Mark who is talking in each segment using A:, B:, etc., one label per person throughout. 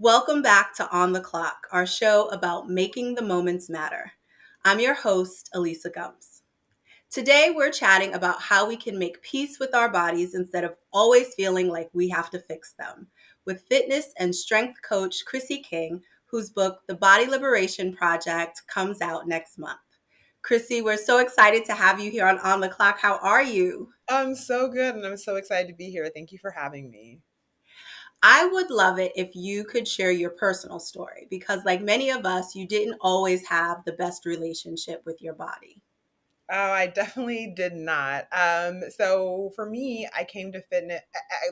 A: Welcome back to On the Clock, our show about making the moments matter. I'm your host, Elisa Gums. Today, we're chatting about how we can make peace with our bodies instead of always feeling like we have to fix them, with fitness and strength coach Chrissy King, whose book, The Body Liberation Project, comes out next month. Chrissy, we're so excited to have you here on the Clock. How are you?
B: I'm so good and I'm so excited to be here. Thank you for having me.
A: I would love it if you could share your personal story because, like many of us, you didn't always have the best relationship with your body.
B: Oh, I definitely did not. So for me, I came to fitness.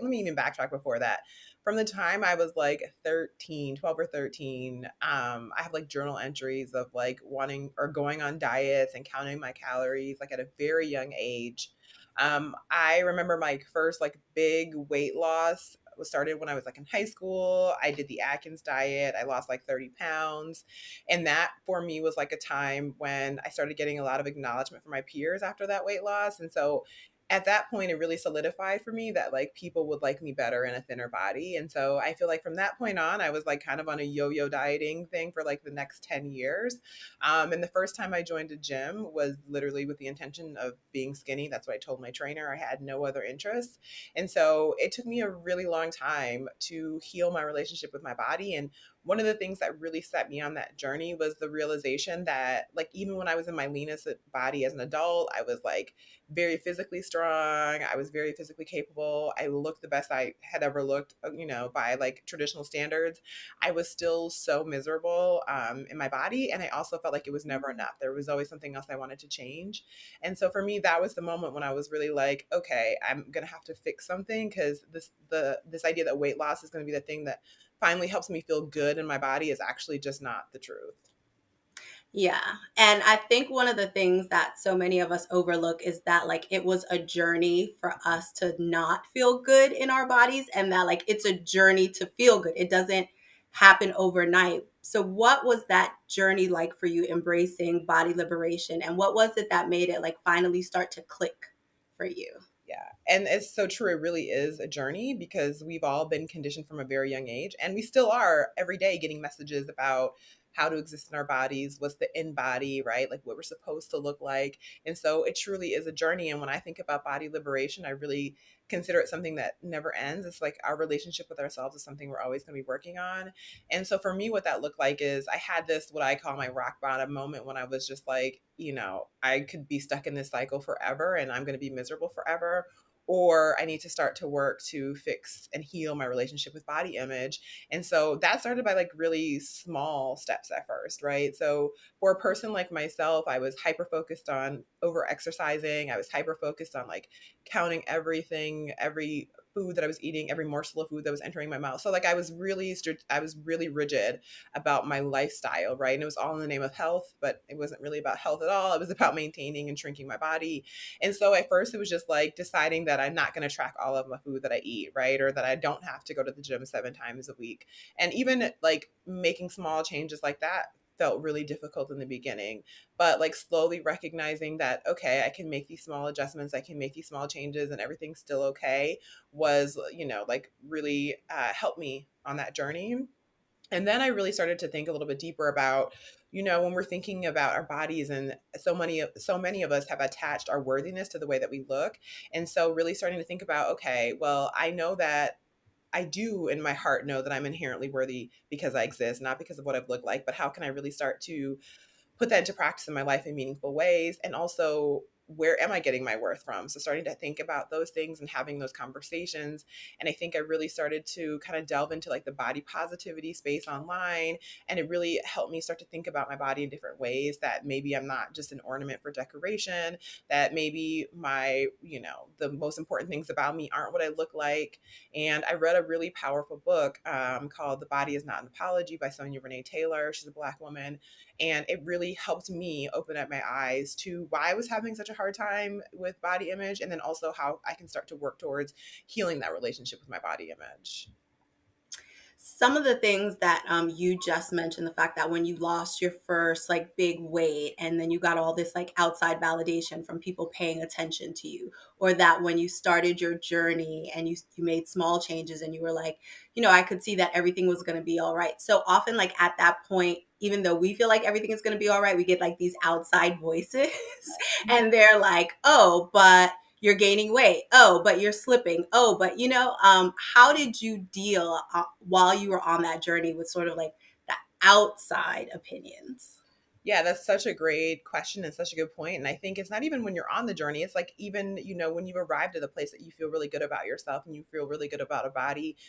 B: Let me even backtrack before that. From the time I was like 13, 12 or 13, I have like journal entries of like wanting or going on diets and counting my calories like at a very young age. I remember my first like big weight loss was started when I was like in high school. I did the Atkins diet. I lost like 30 pounds. And that for me was like a time when I started getting a lot of acknowledgement from my peers after that weight loss. And so at that point, it really solidified for me that like people would like me better in a thinner body. And so I feel like from that point on, I was like kind of on a yo yo dieting thing for like the next 10 years. And the first time I joined a gym was literally with the intention of being skinny. That's what I told my trainer. I had no other interests. And so it took me a really long time to heal my relationship with my body. And one of the things that really set me on that journey was the realization that like even when I was in my leanest body as an adult, I was like very physically strong, I was very physically capable, I looked the best I had ever looked, by like traditional standards. I was still so miserable in my body, and I also felt like it was never enough. There was always something else I wanted to change. And so for me, that was the moment when I was really like, okay, I'm gonna have to fix something, because this idea that weight loss is going to be the thing that finally helps me feel good in my body is actually just not the truth.
A: Yeah. And I think one of the things that so many of us overlook is that, like, it was a journey for us to not feel good in our bodies, and that, like, it's a journey to feel good. It doesn't happen overnight. So, what was that journey like for you embracing body liberation? And what was it that made it, like, finally start to click for you?
B: Yeah. And it's so true. It really is a journey because we've all been conditioned from a very young age, and we still are every day getting messages about how to exist in our bodies, what's the in body, right? Like what we're supposed to look like. And so it truly is a journey. And when I think about body liberation, I really consider it something that never ends. It's like our relationship with ourselves is something we're always going to be working on. And so for me, what that looked like is I had this, what I call my rock bottom moment, when I was just like, I could be stuck in this cycle forever and I'm going to be miserable forever, or I need to start to work to fix and heal my relationship with body image. And so that started by like really small steps at first, right? So for a person like myself, I was hyper focused on over exercising. I was hyper focused on like counting everything, every food that I was eating, every morsel of food that was entering my mouth. So like I was really rigid about my lifestyle, right? And it was all in the name of health, but it wasn't really about health at all. It was about maintaining and shrinking my body. And so at first it was just like deciding that I'm not going to track all of my food that I eat, right? Or that I don't have to go to the gym 7 times a week. And even like making small changes like that felt really difficult in the beginning, but like slowly recognizing that okay, I can make these small adjustments, I can make these small changes and everything's still okay, was like really helped me on that journey. And then I really started to think a little bit deeper about, when we're thinking about our bodies, and so many of us have attached our worthiness to the way that we look. And so really starting to think about, okay, well, I know that I do in my heart know that I'm inherently worthy because I exist, not because of what I've looked like, but how can I really start to put that into practice in my life in meaningful ways? And also, where am I getting my worth from? So starting to think about those things and having those conversations. And I think I really started to kind of delve into like the body positivity space online. And it really helped me start to think about my body in different ways, that maybe I'm not just an ornament for decoration, that maybe the most important things about me aren't what I look like. And I read a really powerful book called The Body Is Not an Apology by Sonia Renee Taylor. She's a Black woman. And it really helped me open up my eyes to why I was having such a hard time with body image, and then also how I can start to work towards healing that relationship with my body image.
A: some of the things that you just mentioned, the fact that when you lost your first like big weight and then you got all this like outside validation from people paying attention to you, or that when you started your journey and you made small changes and you were like, I could see that everything was going to be all right. So often like at that point, even though we feel like everything is going to be all right, we get like these outside voices and they're like, oh, but you're gaining weight. Oh, but you're slipping. Oh, but how did you deal while you were on that journey with sort of like the outside opinions?
B: Yeah, that's such a great question and such a good point. And I think it's not even when you're on the journey, it's like even, when you've arrived at a place that you feel really good about yourself and you feel really good about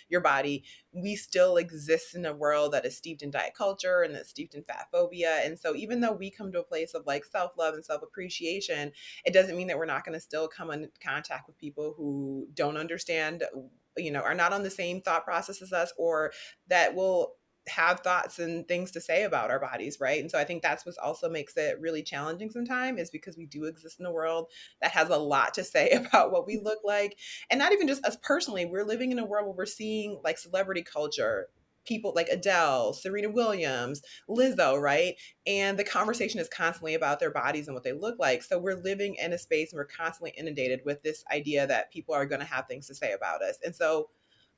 B: your body, we still exist in a world that is steeped in diet culture and that's steeped in fat phobia. And so even though we come to a place of like self-love and self-appreciation, it doesn't mean that we're not going to still come in contact with people who don't understand, are not on the same thought process as us, or that will have thoughts and things to say about our bodies, right? And so I think that's what also makes it really challenging sometimes, is because we do exist in a world that has a lot to say about what we look like. And not even just us personally, we're living in a world where we're seeing like celebrity culture, people like Adele, Serena Williams, Lizzo, right? And the conversation is constantly about their bodies and what they look like. So we're living in a space and we're constantly inundated with this idea that people are going to have things to say about us. And so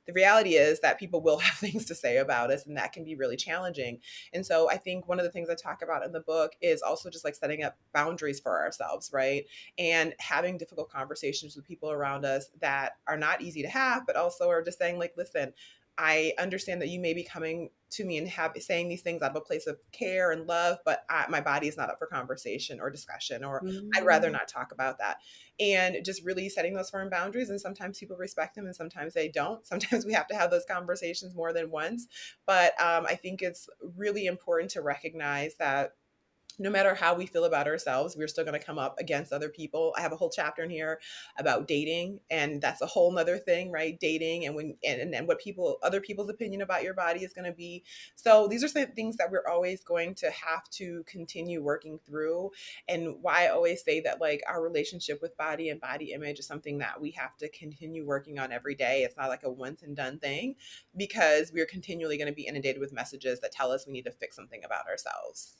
B: the reality is that people will have things to say about us, and that can be really challenging. And so I think one of the things I talk about in the book is also just like setting up boundaries for ourselves, right? And having difficult conversations with people around us that are not easy to have, but also are just saying like, listen, I understand that you may be coming to me and saying these things out of a place of care and love, but my body is not up for conversation or discussion, or I'd rather
A: Mm.
B: not talk about that. And just really setting those firm boundaries. And sometimes people respect them and sometimes they don't. Sometimes we have to have those conversations more than once. But I think it's really important to recognize that no matter how we feel about ourselves, we're still going to come up against other people. I have a whole chapter in here about dating, and that's a whole nother thing, right? Dating and and what other people's opinion about your body is going to be. So these are some things that we're always going to have to continue working through. And why I always say that like our relationship with body and body image is something that we have to continue working on every day. It's not like a once and done thing, because we're continually going to be inundated with messages that tell us we need to fix something about ourselves.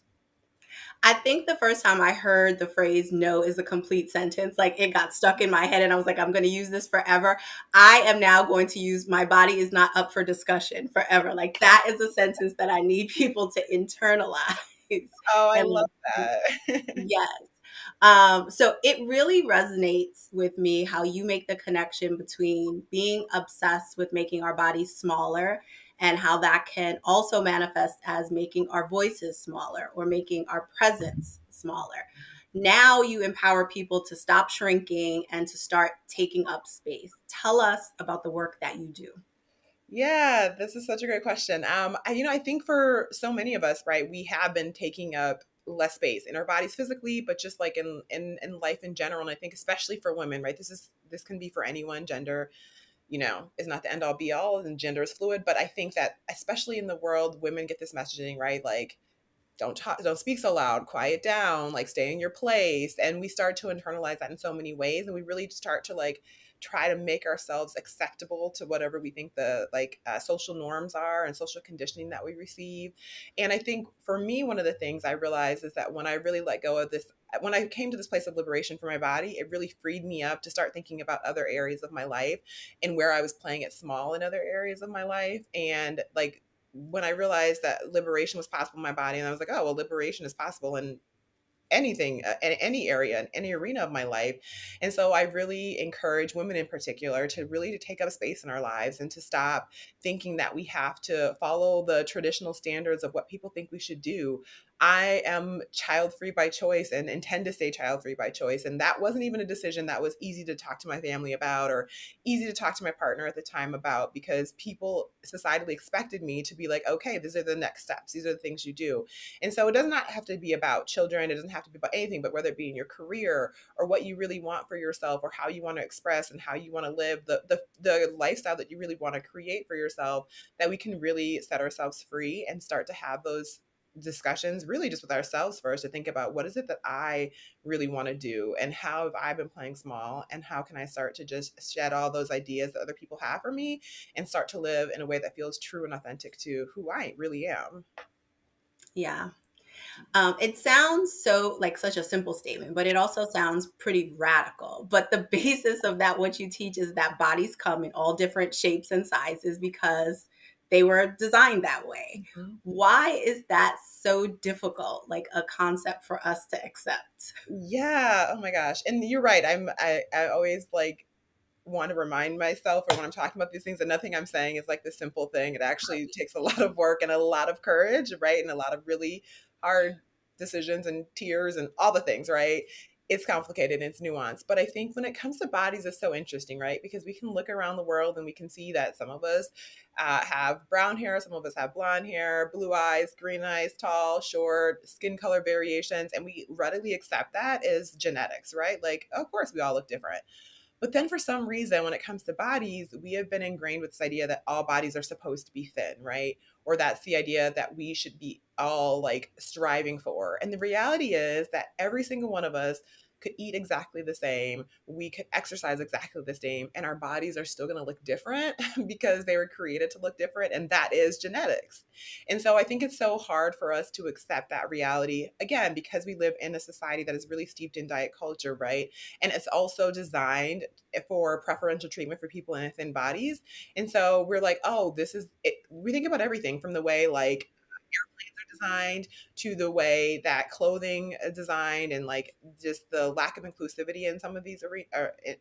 A: I think the first time I heard the phrase no is a complete sentence, like it got stuck in my head and I was like, I'm going to use this forever. I am now going to use my body is not up for discussion forever. Like that is a sentence that I need people to internalize.
B: Oh, I
A: And
B: love
A: like,
B: that.
A: yes. So it really resonates with me how you make the connection between being obsessed with making our bodies smaller and how that can also manifest as making our voices smaller or making our presence smaller. Now you empower people to stop shrinking and to start taking up space. Tell us about the work that you do.
B: Yeah, this is such a great question. I think for so many of us, right, we have been taking up less space in our bodies physically, but just like in life in general. And I think especially for women, right, this can be for anyone. Gender, is not the end all be all, and gender is fluid. But I think that especially in the world, women get this messaging, right, like don't speak so loud, quiet down, like stay in your place. And we start to internalize that in so many ways, and we really start to like try to make ourselves acceptable to whatever we think the social norms are and social conditioning that we receive. And I think for me, one of the things I realized is that when I really let go of this, when I came to this place of liberation for my body, it really freed me up to start thinking about other areas of my life and where I was playing it small in other areas of my life. And like when I realized that liberation was possible in my body, and I was like, oh, well, liberation is possible in anything, in any area, in any arena of my life. And so I really encourage women in particular to really to take up space in our lives and to stop thinking that we have to follow the traditional standards of what people think we should do. I am child free by choice and intend to stay child free by choice. And that wasn't even a decision that was easy to talk to my family about or easy to talk to my partner at the time about, because people societally expected me to be like, okay, these are the next steps. These are the things you do. And so it does not have to be about children. It doesn't have to be about anything, but whether it be in your career or what you really want for yourself or how you want to express and how you want to live the lifestyle that you really want to create for yourself, that we can really set ourselves free and start to have those discussions, really just with ourselves first, to think about what is it that I really want to do, and how have I been playing small, and how can I start to just shed all those ideas that other people have for me and start to live in a way that feels true and authentic to who I really am.
A: Yeah. It sounds so like such a simple statement, but it also sounds pretty radical. But the basis of that, what you teach, is that bodies come in all different shapes and sizes because they were designed that way.
B: Mhm.
A: Why is that so difficult, like a concept for us to accept?
B: Yeah. Oh my gosh. And you're right. I always like want to remind myself, or when I'm talking about these things, that nothing I'm saying is like this simple thing. It actually takes a lot of work and a lot of courage, right? And a lot of really hard decisions and tears and all the things, right? It's complicated and it's nuanced. But I think when it comes to bodies, it's so interesting, right? Because we can look around the world and we can see that some of us have brown hair, some of us have blonde hair, blue eyes, green eyes, tall, short, skin color variations. And we readily accept that as genetics, right? Like, of course, we all look different. But then for some reason, when it comes to bodies, we have been ingrained with this idea that all bodies are supposed to be thin, right? Or that's the idea that we should be all like striving for. And the reality is that every single one of us could eat exactly the same, we could exercise exactly the same, and our bodies are still going to look different because they were created to look different. And that is genetics. And so I think it's so hard for us to accept that reality, again, because we live in a society that is really steeped in diet culture, right? And it's also designed for preferential treatment for people in thin bodies. And so we're like, oh, this is it. We think about everything from the way like airplanes are designed to the way that clothing is designed, and like just the lack of inclusivity in some of these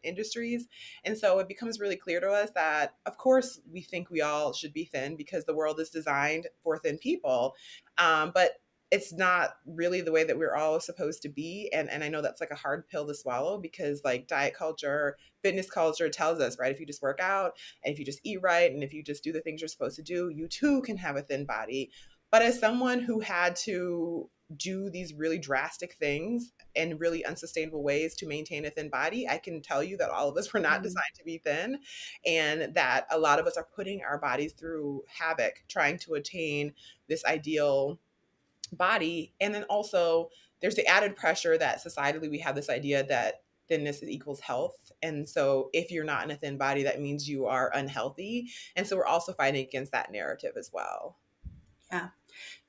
B: industries. And so it becomes really clear to us that of course we think we all should be thin because the world is designed for thin people, but it's not really the way that we're all supposed to be. And I know that's like a hard pill to swallow, because like diet culture, fitness culture tells us, right, if you just work out and if you just eat right and if you just do the things you're supposed to do, you too can have a thin body. But as someone who had to do these really drastic things in really unsustainable ways to maintain a thin body, I can tell you that all of us were not
A: Mm,
B: designed to be thin, and that a lot of us are putting our bodies through havoc trying to attain this ideal body. And then also, there's the added pressure that societally we have this idea that thinness equals health. And so if you're not in a thin body, that means you are unhealthy. And so we're also fighting against that narrative as well.
A: yeah.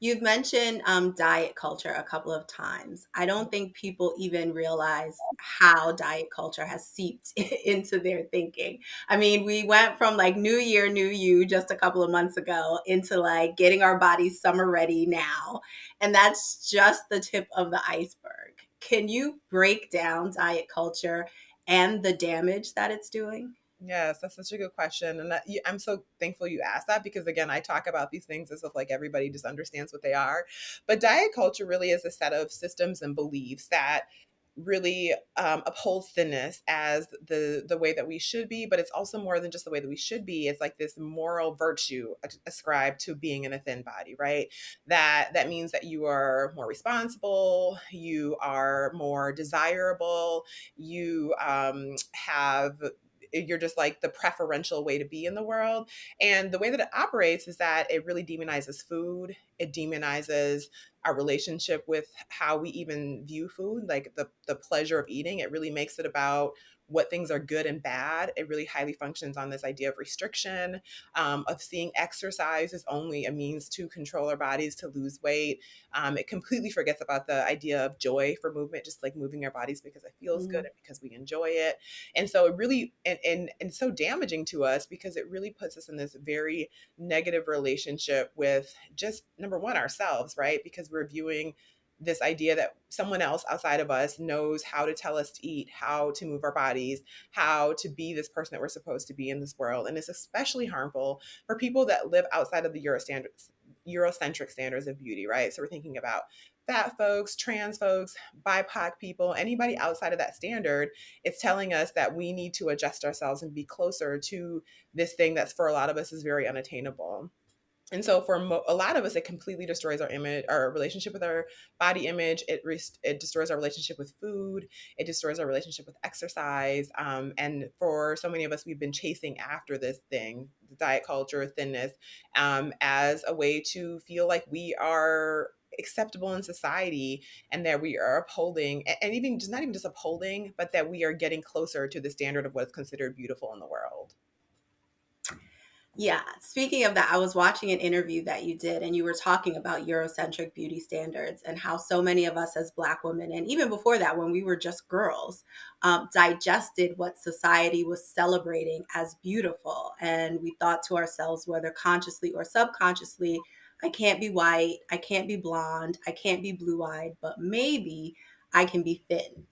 A: You've mentioned diet culture a couple of times. I don't think people even realize how diet culture has seeped into their thinking. I mean, we went from like New Year, New You just a couple of months ago into like getting our bodies summer ready now. And that's just the tip of the iceberg. Can you break down diet culture and the damage that it's doing?
B: Yes, that's such a good question. And I'm so thankful you asked that, because, again, I talk about these things as if like everybody just understands what they are. But diet culture really is a set of systems and beliefs that really upholds thinness as the way that we should be. But it's also more than just the way that we should be. It's like this moral virtue ascribed to being in a thin body, right? That means that you are more responsible, you are more desirable, you have you're just like the preferential way to be in the world. And the way that it operates is that it really demonizes food. It demonizes our relationship with how we even view food, like the pleasure of eating. It really makes it about what things are good and bad. It really highly functions on this idea of restriction, of seeing exercise as only a means to control our bodies, to lose weight. It completely forgets about the idea of joy for movement, just like moving our bodies because it feels good
A: Mm,
B: and because we enjoy it. And so it really and so damaging to us, because it really puts us in this very negative relationship with just number one ourselves, right? Because we're viewing this idea that someone else outside of us knows how to tell us to eat, how to move our bodies, how to be this person that we're supposed to be in this world. And it's especially harmful for people that live outside of the Eurocentric standards of beauty, right? So we're thinking about fat folks, trans folks, BIPOC people, anybody outside of that standard. It's telling us that we need to adjust ourselves and be closer to this thing that's for a lot of us is very unattainable. And so for a lot of us, it completely destroys our image, our relationship with our body image. It destroys our relationship with food. It destroys our relationship with exercise. And for so many of us, we've been chasing after this thing, the diet culture, thinness, as a way to feel like we are acceptable in society, and that we are upholding, and even just not even just upholding, but that we are getting closer to the standard of what's considered beautiful in the world.
A: Yeah, speaking of that, I was watching an interview that you did, and you were talking about Eurocentric beauty standards and how so many of us as Black women, and even before that, when we were just girls, digested what society was celebrating as beautiful. And we thought to ourselves, whether consciously or subconsciously, I can't be white, I can't be blonde, I can't be blue eyed, but maybe I can be thin.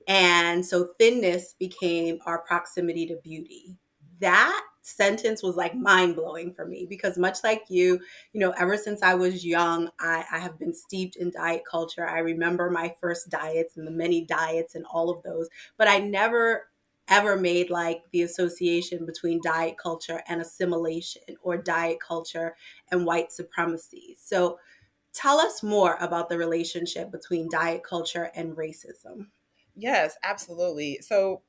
A: And so thinness became our proximity to beauty. That sentence was like mind blowing for me because, much like you know, ever since I was young, I have been steeped in diet culture. I remember my first diets and the many diets and all of those, but I never ever made like the association between diet culture and assimilation or diet culture and white supremacy. So tell us more about the relationship between diet culture and racism.
B: Yes, absolutely. So,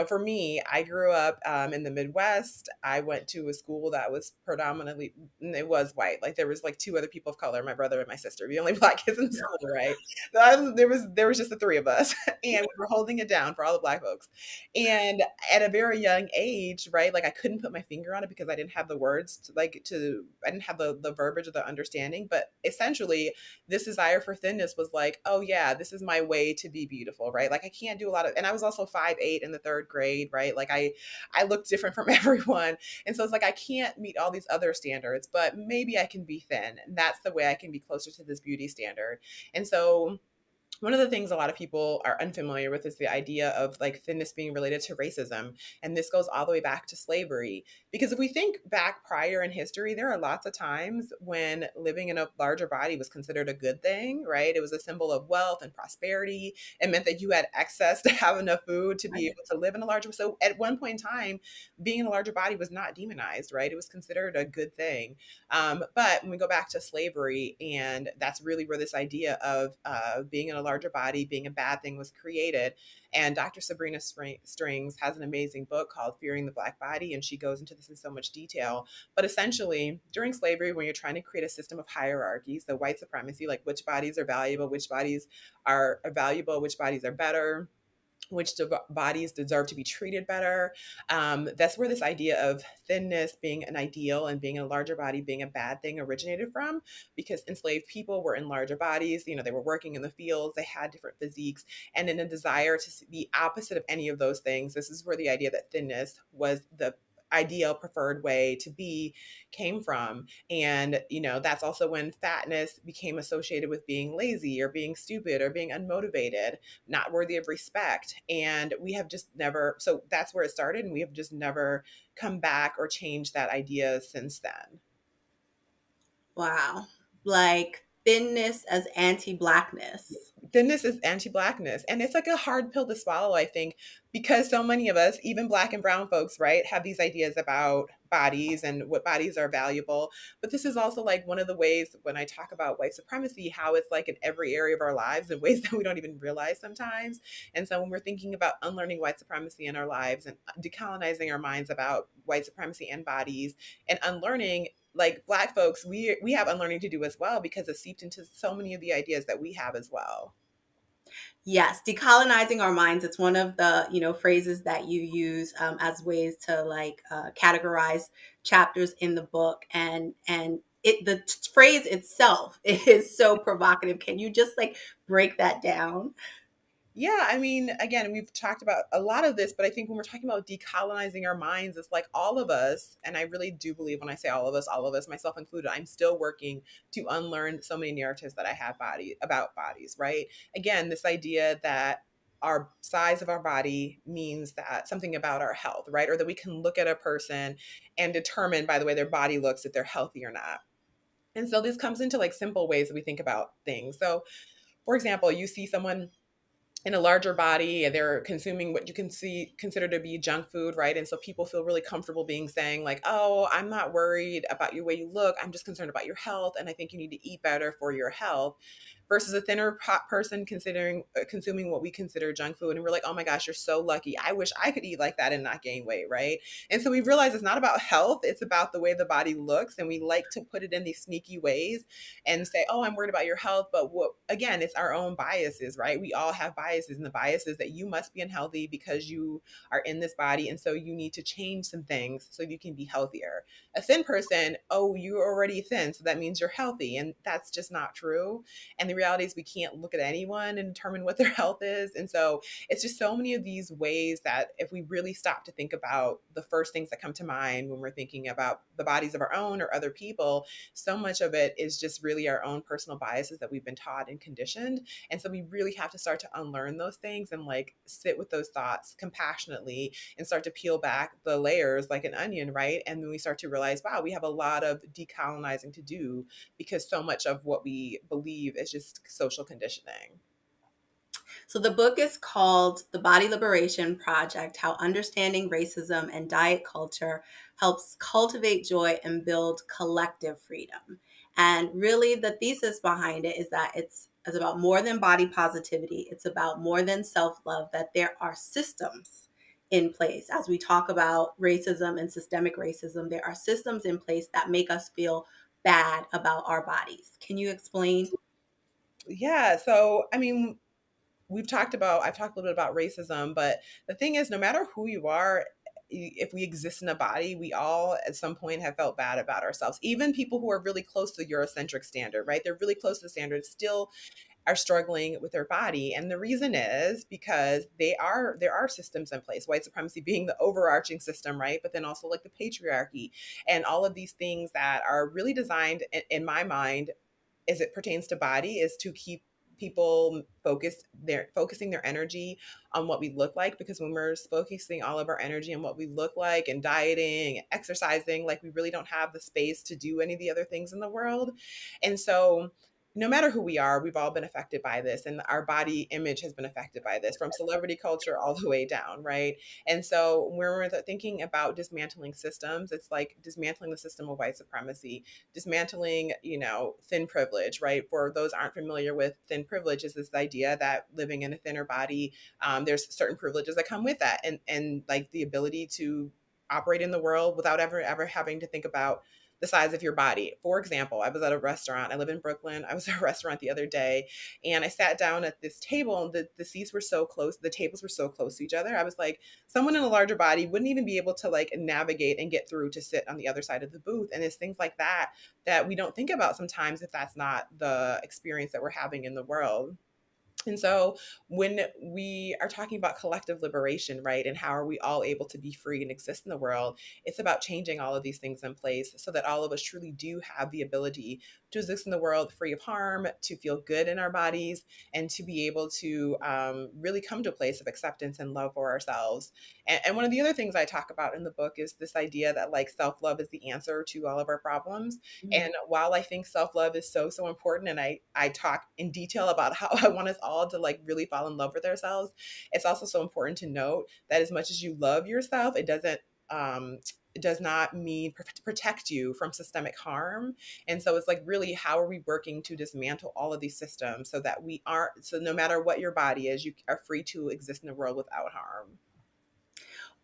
B: for me, I grew up in the Midwest. I went to a school that was predominantly, it was white. Like there was like two other people of color, my brother and my sister, the only Black kids in the school, right? So there was just the three of us, and we were holding it down for all the Black folks. And at a very young age, right, like I couldn't put my finger on it because I didn't have the words I didn't have the verbiage or the understanding. But essentially, this desire for thinness was like, oh yeah, this is my way to be beautiful, right? Like I can't do a lot of, and I was also 5'8" in the third grade, right? Like I looked different from everyone. And so it's like I can't meet all these other standards, but maybe I can be thin. And that's the way I can be closer to this beauty standard. And so one of the things a lot of people are unfamiliar with is the idea of like thinness being related to racism. And this goes all the way back to slavery. Because if we think back prior in history, there are lots of times when living in a larger body was considered a good thing, right? It was a symbol of wealth and prosperity. It meant that you had access to have enough food to be able to live in a larger. So at one point in time, being in a larger body was not demonized, right? It was considered a good thing. But when we go back to slavery, and that's really where this idea of being in a larger body, being a bad thing was created. And Dr. Sabrina Strings has an amazing book called Fearing the Black Body, and she goes into this in so much detail. But essentially, during slavery, when you're trying to create a system of hierarchies, the white supremacy, like which bodies are valuable, which bodies are valuable, which bodies are better, which bodies deserve to be treated better. That's where this idea of thinness being an ideal and being in a larger body being a bad thing originated from, because enslaved people were in larger bodies. They were working in the fields, they had different physiques, and in a desire to be opposite of any of those things, this is where the idea that thinness was the ideal preferred way to be came from. And that's also when fatness became associated with being lazy or being stupid or being unmotivated, not worthy of respect. And we have just never, so that's where it started. And we have just never come back or changed that idea since then.
A: Wow. Like thinness as anti blackness.
B: Thinness is anti-blackness, and it's like a hard pill to swallow, I think, because so many of us, even Black and brown folks, right, have these ideas about bodies and what bodies are valuable. But this is also like one of the ways when I talk about white supremacy, how it's like in every area of our lives in ways that we don't even realize sometimes. And so when we're thinking about unlearning white supremacy in our lives and decolonizing our minds about white supremacy and bodies, and unlearning, like Black folks, we have unlearning to do as well, because it's seeped into so many of the ideas that we have as well.
A: Yes, decolonizing our minds. It's one of the phrases that you use as ways to like categorize chapters in the book, and the phrase itself is so provocative. Can you just like break that down?
B: Yeah, I mean, again, we've talked about a lot of this, but I think when we're talking about decolonizing our minds, it's like all of us, and I really do believe when I say all of us, myself included, I'm still working to unlearn so many narratives that I have about bodies, right? Again, this idea that our size of our body means that something about our health, right? Or that we can look at a person and determine by the way their body looks if they're healthy or not. And so this comes into like simple ways that we think about things. So, for example, you see someone in a larger body and they're consuming what you can see consider to be junk food, right? And so people feel really comfortable being saying like, oh, I'm not worried about your way you look, I'm just concerned about your health, and I think you need to eat better for your health. versus a thinner person considering consuming what we consider junk food. And we're like, oh my gosh, you're so lucky. I wish I could eat like that and not gain weight, right? And so we realize it's not about health, it's about the way the body looks. And we like to put it in these sneaky ways and say, oh, I'm worried about your health. But what, again, it's our own biases, right? We all have biases, and the bias is that you must be unhealthy because you are in this body. And so you need to change some things so you can be healthier. A thin person, oh, you're already thin, so that means you're healthy. And that's just not true. And the reality is we can't look at anyone and determine what their health is. And so it's just so many of these ways that if we really stop to think about the first things that come to mind when we're thinking about the bodies of our own or other people, so much of it is just really our own personal biases that we've been taught and conditioned. And so we really have to start to unlearn those things and like sit with those thoughts compassionately and start to peel back the layers like an onion, right? And then we start to realize, wow, we have a lot of decolonizing to do because so much of what we believe is just social conditioning.
A: So the book is called The Body Liberation Project: How Understanding Racism and Diet Culture Helps Cultivate Joy and Build Collective Freedom. And really the thesis behind it is that it's about more than body positivity. It's about more than self-love, that there are systems in place. As we talk about racism and systemic racism, there are systems in place that make us feel bad about our bodies. Can you explain?
B: Yeah. So, I mean, I've talked a little bit about racism, but the thing is, no matter who you are, if we exist in a body, we all at some point have felt bad about ourselves. Even people who are really close to the Eurocentric standard, right? They're really close to the standard, still are struggling with their body. And the reason is because there are systems in place, white supremacy being the overarching system, right? But then also like the patriarchy and all of these things that are really designed in my mind as it pertains to body is to keep people focusing their energy on what we look like, because when we're focusing all of our energy on what we look like and dieting and exercising, like we really don't have the space to do any of the other things in the world. And so no matter who we are, we've all been affected by this, and our body image has been affected by this from celebrity culture all the way down, right? And so when we're thinking about dismantling systems, it's like dismantling the system of white supremacy, dismantling, thin privilege, right? For those aren't familiar with thin privilege, is this idea that living in a thinner body, there's certain privileges that come with that, and like the ability to operate in the world without ever having to think about the size of your body. For example, I was at a restaurant. I live in Brooklyn. I was at a restaurant the other day and I sat down at this table and the seats were so close, the tables were so close to each other. I was like, someone in a larger body wouldn't even be able to like navigate and get through to sit on the other side of the booth. And it's things like that that we don't think about sometimes if that's not the experience that we're having in the world. And so when we are talking about collective liberation, right, and how are we all able to be free and exist in the world, it's about changing all of these things in place so that all of us truly do have the ability to exist in the world free of harm, to feel good in our bodies, and to be able to really come to a place of acceptance and love for ourselves. And one of the other things I talk about in the book is this idea that like self-love is the answer to all of our problems. And while I think self-love is so important, and I talk in detail about how I want us all to like really fall in love with ourselves, it's also so important to note that as much as you love yourself, um it does not mean protect you from systemic harm. And so it's like, really, how are we working to dismantle all of these systems so that we aren't, so no matter what your body is, you are free to exist in the world without harm.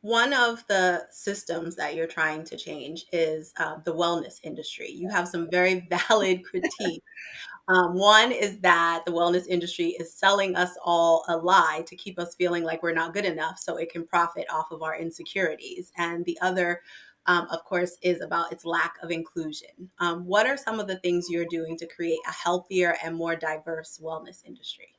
A: One of the systems that you're trying to change is the wellness industry. You have some very valid critiques. One is that the wellness industry is selling us all a lie to keep us feeling like we're not good enough so it can profit off of our insecurities. And the other, of course, is about its lack of inclusion. What are some of the things you're doing to create a healthier and more diverse wellness industry?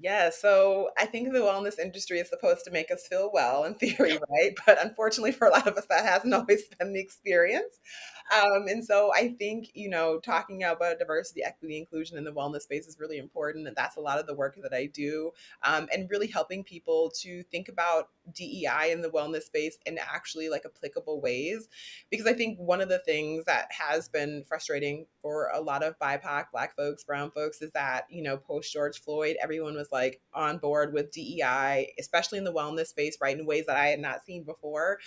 B: Yeah, so I think the wellness industry is supposed to make us feel well in theory, right? But unfortunately, for a lot of us, that hasn't always been the experience. And so I think, talking about diversity, equity, inclusion in the wellness space is really important. And that's a lot of the work that I do, and really helping people to think about DEI in the wellness space in actually like applicable ways. Because I think one of the things that has been frustrating for a lot of BIPOC, Black folks, Brown folks, is that, post George Floyd, everyone was like on board with DEI, especially in the wellness space, right, in ways that I had not seen before.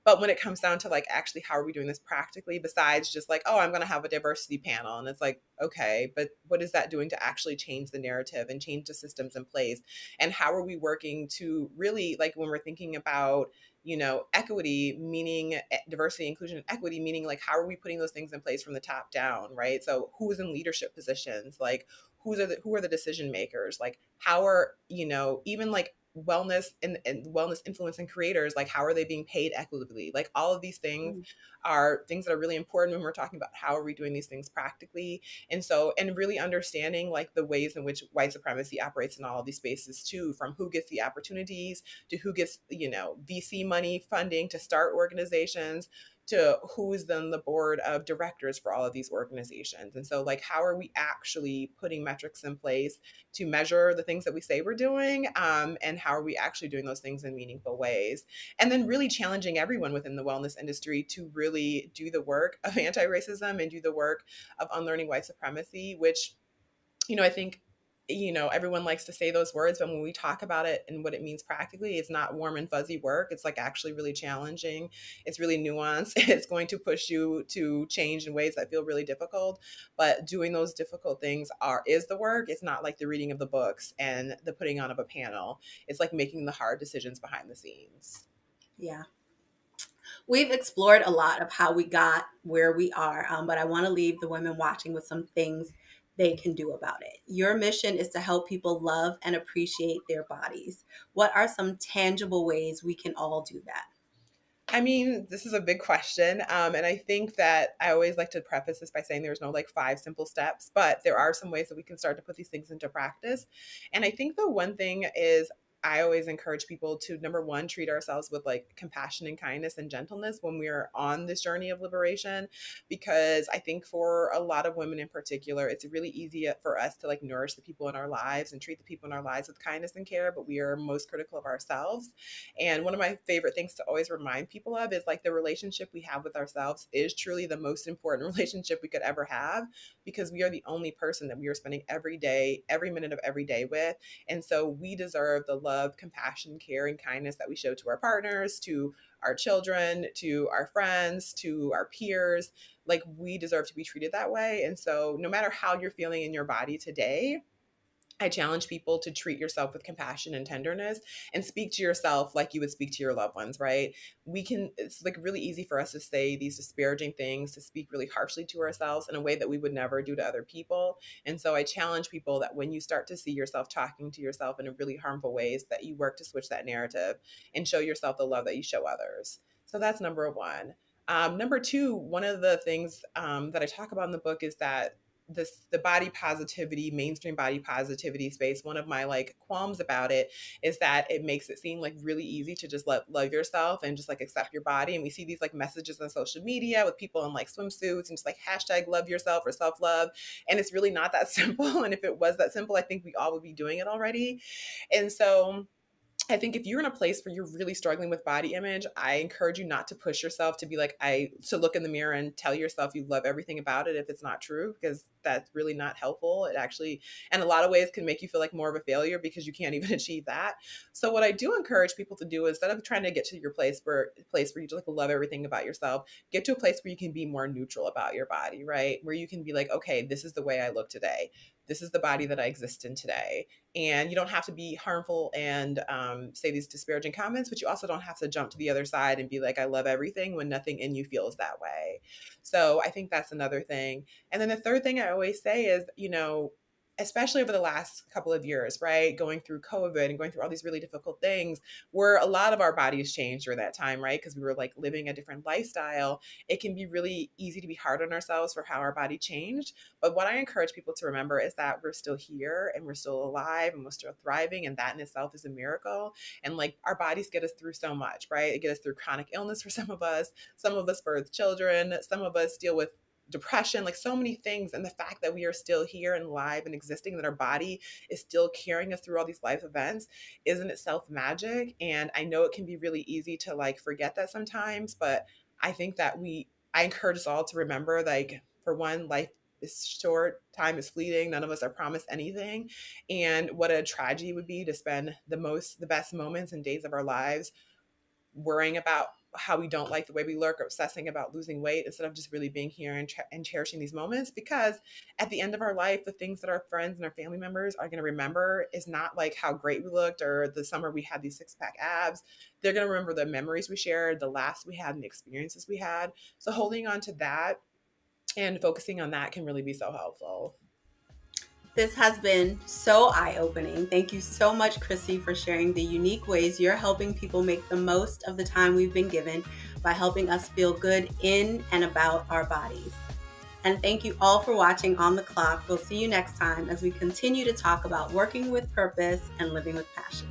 B: But when it comes down to like actually how are we doing this practically, besides just like, oh, I'm going to have a diversity panel, and it's like, okay, but what is that doing to actually change the narrative and change the systems in place? And how are we working to really, like, when we're thinking about, equity, meaning diversity, inclusion, and equity, meaning like how are we putting those things in place from the top down, right? So who's in leadership positions, like who are the decision makers, like how are, even like wellness and wellness influence and creators, like how are they being paid equitably, like all of these things
A: Mm.
B: are things that are really important when we're talking about how are we doing these things practically. And so, and really understanding like the ways in which white supremacy operates in all of these spaces too, from who gets the opportunities to who gets, VC money funding to start organizations, to who is then the board of directors for all of these organizations. And so, like, how are we actually putting metrics in place to measure the things that we say we're doing? And how are we actually doing those things in meaningful ways? And then really challenging everyone within the wellness industry to really do the work of anti racism and do the work of unlearning white supremacy, which, I think, everyone likes to say those words, but when we talk about it and what it means practically, it's not warm and fuzzy work. It's like actually really challenging. It's really nuanced. It's going to push you to change in ways that feel really difficult. But doing those difficult things is the work. It's not like the reading of the books and the putting on of a panel. It's like making the hard decisions behind the scenes.
A: Yeah. We've explored a lot of how we got where we are, but I want to leave the women watching with some things they can do about it. Your mission is to help people love and appreciate their bodies. What are some tangible ways we can all do that?
B: I mean, this is a big question. And I think that I always like to preface this by saying there's no like five simple steps, but there are some ways that we can start to put these things into practice. And I think the one thing is, I always encourage people to, number one, treat ourselves with like compassion and kindness and gentleness when we're on this journey of liberation. Because I think for a lot of women in particular, it's really easy for us to like nourish the people in our lives and treat the people in our lives with kindness and care, but we are most critical of ourselves. And one of my favorite things to always remind people of is like the relationship we have with ourselves is truly the most important relationship we could ever have, because we are the only person that we are spending every day, every minute of every day with. And so we deserve the love, compassion, care, and kindness that we show to our partners, to our children, to our friends, to our peers. Like, we deserve to be treated that way. And so no matter how you're feeling in your body today, I challenge people to treat yourself with compassion and tenderness and speak to yourself like you would speak to your loved ones, right? It's like really easy for us to say these disparaging things, to speak really harshly to ourselves in a way that we would never do to other people. And so I challenge people that when you start to see yourself talking to yourself in really harmful ways, that you work to switch that narrative and show yourself the love that you show others. So that's number one. Number two, one of the things that I talk about in the book is that the body positivity, mainstream body positivity space, one of my like qualms about it is that it makes it seem like really easy to just love yourself and just like accept your body. And we see these like messages on social media with people in like swimsuits and just like hashtag love yourself or self-love, and it's really not that simple. And if it was that simple, I think we all would be doing it already. And so I think if you're in a place where you're really struggling with body image, I encourage you not to push yourself to be like, to look in the mirror and tell yourself you love everything about it if it's not true, because that's really not helpful. It actually, in a lot of ways, can make you feel like more of a failure because you can't even achieve that. So what I do encourage people to do is, instead of trying to get to your place where you just like love everything about yourself, get to a place where you can be more neutral about your body, right? Where you can be like, okay, this is the way I look today. This is the body that I exist in today. And you don't have to be harmful and say these disparaging comments, but you also don't have to jump to the other side and be like, I love everything, when nothing in you feels that way. So I think that's another thing. And then the third thing I always say is, especially over the last couple of years, right? Going through COVID and going through all these really difficult things, where a lot of our bodies changed during that time, right? Because we were like living a different lifestyle. It can be really easy to be hard on ourselves for how our body changed. But what I encourage people to remember is that we're still here and we're still alive and we're still thriving. And that in itself is a miracle. And like, our bodies get us through so much, right? It gets us through chronic illness for some of us birth children, some of us deal with depression, like so many things. And the fact that we are still here and alive and existing, that our body is still carrying us through all these life events, is in itself magic. And I know it can be really easy to like forget that sometimes, but I think that I encourage us all to remember, like, for one, life is short, time is fleeting, none of us are promised anything. And what a tragedy it would be to spend the best moments and days of our lives worrying about how we don't like the way we look or obsessing about losing weight, instead of just really being here and cherishing these moments. Because at the end of our life, the things that our friends and our family members are going to remember is not like how great we looked or the summer we had these six-pack abs. They're going to remember the memories we shared, the laughs we had, and the experiences we had. So holding on to that and focusing on that can really be so helpful.
A: This has been so eye-opening. Thank you so much, Chrissy, for sharing the unique ways you're helping people make the most of the time we've been given by helping us feel good in and about our bodies. And thank you all for watching On the Clock. We'll see you next time as we continue to talk about working with purpose and living with passion.